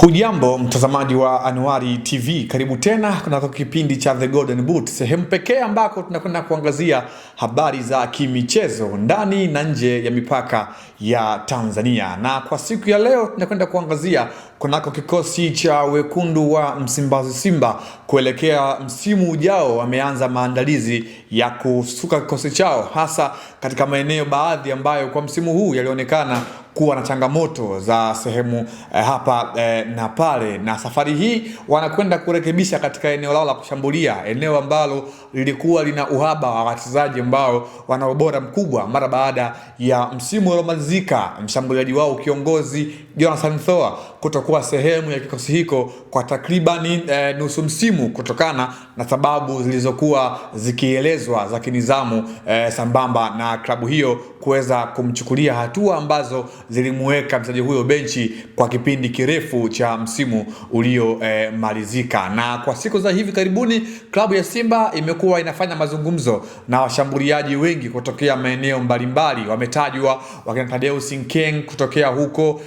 Hujambo mtazamaji wa Anuari TV, karibu tena kunako kipindi cha The Golden Boot, sehemu pekee ambako tunakwenda kuangazia habari za kimichezo ndani na nje ya mipaka ya Tanzania. Na kwa siku ya leo tunakwenda kuangazia kunako kikosi cha wekundu wa Msimbazi Simba kuelekea msimu ujao. Wameanza maandalizi ya kusuka kikosi chao, hasa katika maeneo baadhi ambayo kwa msimu huu yalionekana kuwa na changamoto za sehemu hapa na pale, na safari hii wanakwenda kurekebisha katika eneo lao la kushambulia, eneo ambalo lilikuwa lina uhaba wa wachezaji ambao wana ubora mkubwa mara baada ya msimu uliomalizika, mshambuliaji wao kiongozi Jonathan Thoa kutokuwa sehemu ya kikosi hiko kwa takribani nusu msimu kutokana na sababu zilizokuwa zikielezwa za kinizamu, sambamba na klabu hiyo kuweza kumchukulia hatua ambazo zilimweka mchezaji huyo benchi kwa kipindi kirefu cha msimu uliomalizika. Na kwa siku za hivi karibuni klabu ya Simba imekuwa inafanya mazungumzo na washambuliaji wengi kutokea maeneo mbalimbali. Wametajwa wakina Thaddeus Nkeng kutokea huko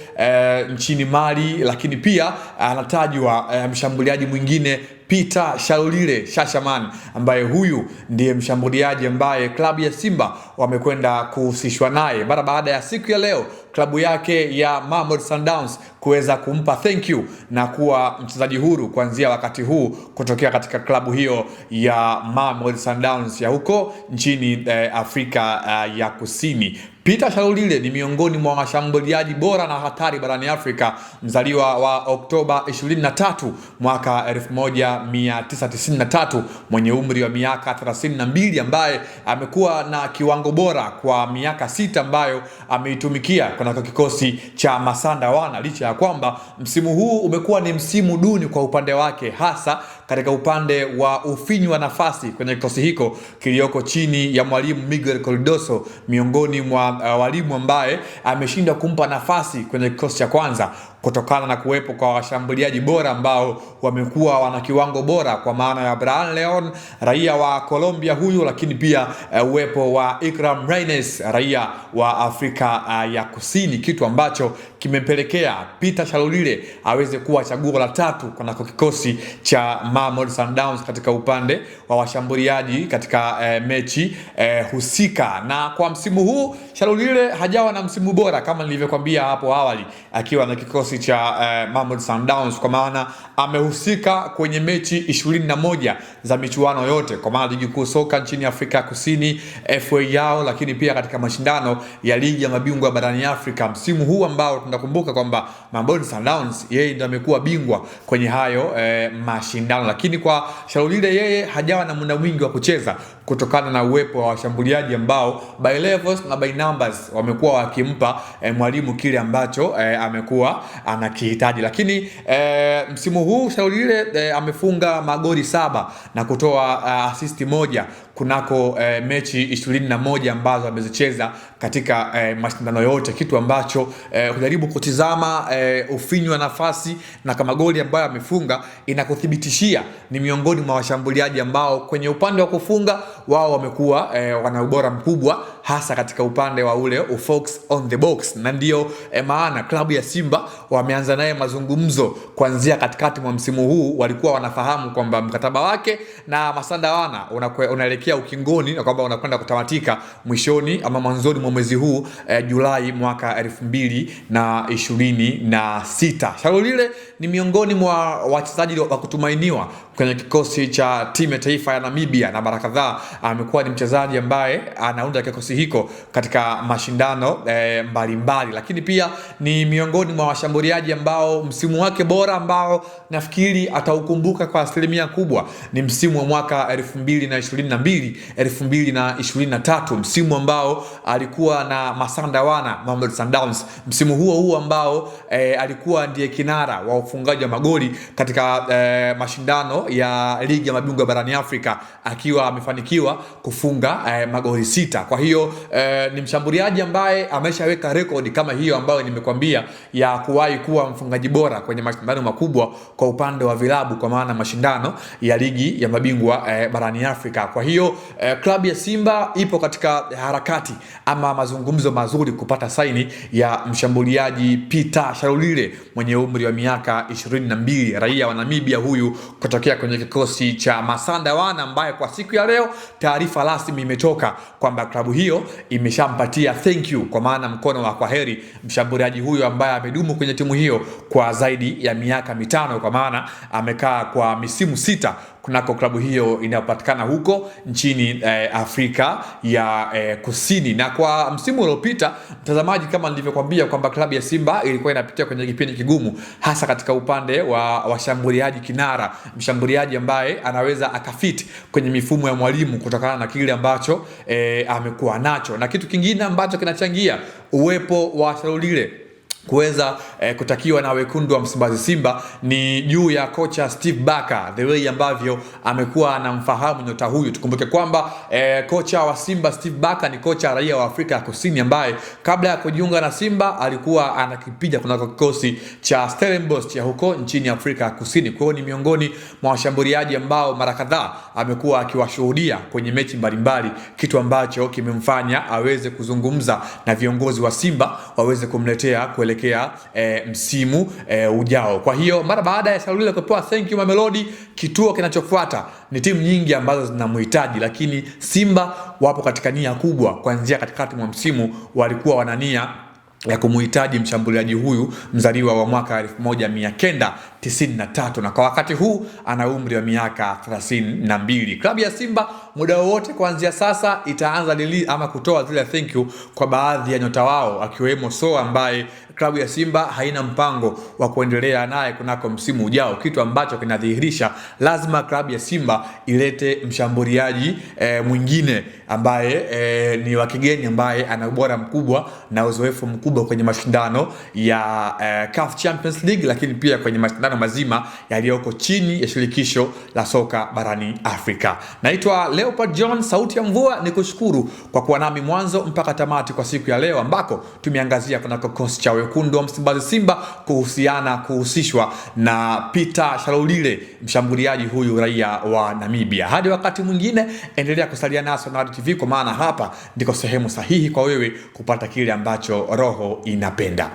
nchini Mali, lakini pia anatajwa mshambuliaji mwingine Peter Shalulile Shashaman, ambaye huyu ndiye mshambuliaji ambaye klabu ya Simba wamekwenda kuhusishwa naye mara baada ya siku ya leo klabu yake ya Mamelodi Sundowns kuweza kumpa thank you na kuwa mchezaji huru kuanzia wakati huu kutokea katika klabu hiyo ya Mamelodi Sundowns ya huko nchini Afrika ya Kusini. Peter Shalulile ni miongoni mwa washambuliaji bora na hatari barani Afrika, mzaliwa wa Oktoba 23 mwaka 1993, mwenye umri wa miaka 32, ambaye amekuwa na kiwango bora kwa miaka 6 ambayo ameitumikia kwa kikosi cha Masanda Wana, licha ya kwamba msimu huu umekuwa ni msimu duni kwa upande wake, hasa katika upande wa ufinyu wa nafasi kwenye kikosi hiko kilioko chini ya mwalimu Miguel Cardoso, miongoni mwa walimu ambaye ameshinda kumpa nafasi kwenye kikosi cha kwanza kutokana na kuwepo kwa washambuliaji bora ambao wamekuwa wana kiwango bora, kwa maana ya Brian Leon, raia wa Colombia huyu, lakini pia uwepo wa Ikram Reines, raia wa Afrika ya Kusini, kitu ambacho kimempelekea Peter Shalulile aweze kuwa chaguo la tatu kwa kikosi cha Mamelodi Sundowns katika upande wa washambuliaji katika mechi husika. Na kwa msimu huu Shalulile hajawa na msimu bora kama nilivyokuambia hapo awali, akiwa na kikosi cha Mamelodi Sundowns, kwa maana amehusika kwenye mechi 21 za michuano yote, kwa maana ligi kuu soka nchini Afrika Kusini, FA yao, lakini pia katika mashindano ya ligi ya mabingwa barani Afrika msimu huu ambao tunakumbuka kwamba Mamelodi Sundowns yeye ndiye amekuwa bingwa kwenye hayo mashindano. Lakini kwa Shalulile, yeye hajawa na muda mwingi wa kucheza kutokana na uwepo wa washambuliaji ambao by levels na by numbers wamekuwa wakimpa mwalimu kile ambacho amekuwa anakihitaji. Lakini msimu huu Shalulile amefunga magoli 7 na kutoa assist 1 kunako mechi 21 ambazo amezicheza katika mashindano yote, kitu ambacho kujaribu kutizama ufinyu wa nafasi na kama goli ambayo amefunga inakuthibitishia ni miongoni mwa washambuliaji ambao kwenye upande wa kufunga wao wamekuwa wana ubora mkubwa, hasa katika upande wa ule ufox on the box. Na ndio maana klabu ya Simba wameanza naye mazungumzo kuanzia katikati mwa msimu huu. Walikuwa wanafahamu kwamba mkataba wake na Masanda Wana unaelekea ukingoni na kwamba unakwenda kutamatika mwishoni ama mwanzoni mwa mwezi huu Julai mwaka 2026. Shalulile ni miongoni mwa wachezaji wa kutumainiwa kwenye kikosi cha timu ya taifa ya Namibia, na mara kadhaa amekuwa ni mchezaji ambaye anaunda kikosi hiko katika mashindano mbalimbali. Lakini pia ni miongoni mwa washambuliaji ambao msimu wake bora ambao nafikiri ataukumbuka kwa asilimia kubwa ni msimu wa mwaka 2022-2023, msimu ambao alikuwa na Masanda Wana Mamelodi Sundowns, msimu huo ambao alikuwa ndiye kinara wa ufungaji wa magoli katika mashindano ya ligi ya mabingwa barani Afrika, akiwa amefanikiwa kufunga magoli 6. Kwa hiyo hiyo ni mshambuliaji ambaye ameshaweka rekodi kama hiyo ambayo nimekwambia ya kuwahi kuwa mfungaji bora kwenye mashindano makubwa kwa upande wa vilabu, kwa maana mashindano ya ligi ya mabingwa barani Afrika. Kwa hiyo klabu ya Simba ipo katika harakati ama mazungumzo mazuri kupata saini ya mshambuliaji Peter Shalulile mwenye umri wa miaka 22, raia wa Namibia, huyu kutokea kwenye kikosi cha Masanda Wana, ambaye kwa siku ya leo taarifa rasmi imetoka kwamba klabu hiyo imeshampatia thank you, kwa maana mkono wa kwaheri, mshambuliaji huyo ambaye amedumu kwenye timu hiyo kwa zaidi ya miaka 5, kwa maana amekaa kwa misimu 6 kunako klabu hiyo inayopatikana huko nchini Afrika ya Kusini. Na kwa msimu uliopita, mtazamaji, kama nilivyokuambia kwamba klabu ya Simba ilikuwa inapitia kwenye kipindi kigumu, hasa katika upande wa washambuliaji kinara, mshambuliaji ambaye anaweza akafit kwenye mifumo ya mwalimu kutokana na kile ambacho amekuwa nacho. Na kitu kingine ambacho kinachangia uwepo wa Shalulile kuweza kutakiwa na wekundu wa Msimbazi Simba ni juu ya kocha Steve Barker, the way ambavyo amekuwa anamfahamu nyota huyu. Tukumbuke kwamba kocha wa Simba Steve Barker ni kocha raia wa Afrika ya Kusini ambaye kabla ya kujiunga na Simba alikuwa anakipiga kunako kikosi cha Stellenbosch ya huko nchini Afrika ya Kusini. Kwa hiyo ni miongoni mwa washambuliaji ambao mara kadhaa amekuwa akiwashuhudia kwenye mechi mbalimbali, kitu ambacho kimemfanya aweze kuzungumza na viongozi wa Simba waweze kumletea kuelekea msimu ujao. Kwa hiyo mara baada ya Shalulile kupewa thank you Mamelodi, kituo kinachofuata ni timu nyingi ambazo zinamhitaji, lakini Simba wapo katika nia kubwa. Kuanzia katikati mwa msimu walikuwa wanania ya kumuhitaji mshambuliaji huyu mzaliwa wa mwaka 1993, na kwa wakati huu ana umri wa miaka 32. Klabu ya Simba muda wowote kuanzia sasa itaanza ama kutoa zile thank you kwa baadhi ya nyota wao, akiwemo Soa ambaye klabu ya Simba haina mpango wa kuendelea naye kunako msimu ujao, kitu ambacho kinadhihirisha lazima klabu ya Simba ilete mshambuliaji mwingine ambaye ni wa kigeni, ambaye ana ubora mkubwa na uzoefu mkubwa kwenye mashindano ya CAF Champions League, lakini pia kwenye mashindano mazima yaliyoko chini ya shirikisho la soka barani Afrika. Naitwa Leopard John, sauti ya mvua, nikushukuru kwa kuwa nami mwanzo mpaka tamati kwa siku ya leo, ambako tumeangazia kunako kikosi cha wekundu wa Msimbazi Simba kuhusishwa na Peter Shalulile, mshambuliaji huyu raia wa Namibia. Hadi wakati mwingine, endelea kusalia nasi na TV, kwa maana hapa ndiko sehemu sahihi kwa wewe kupata kile ambacho roho inapenda.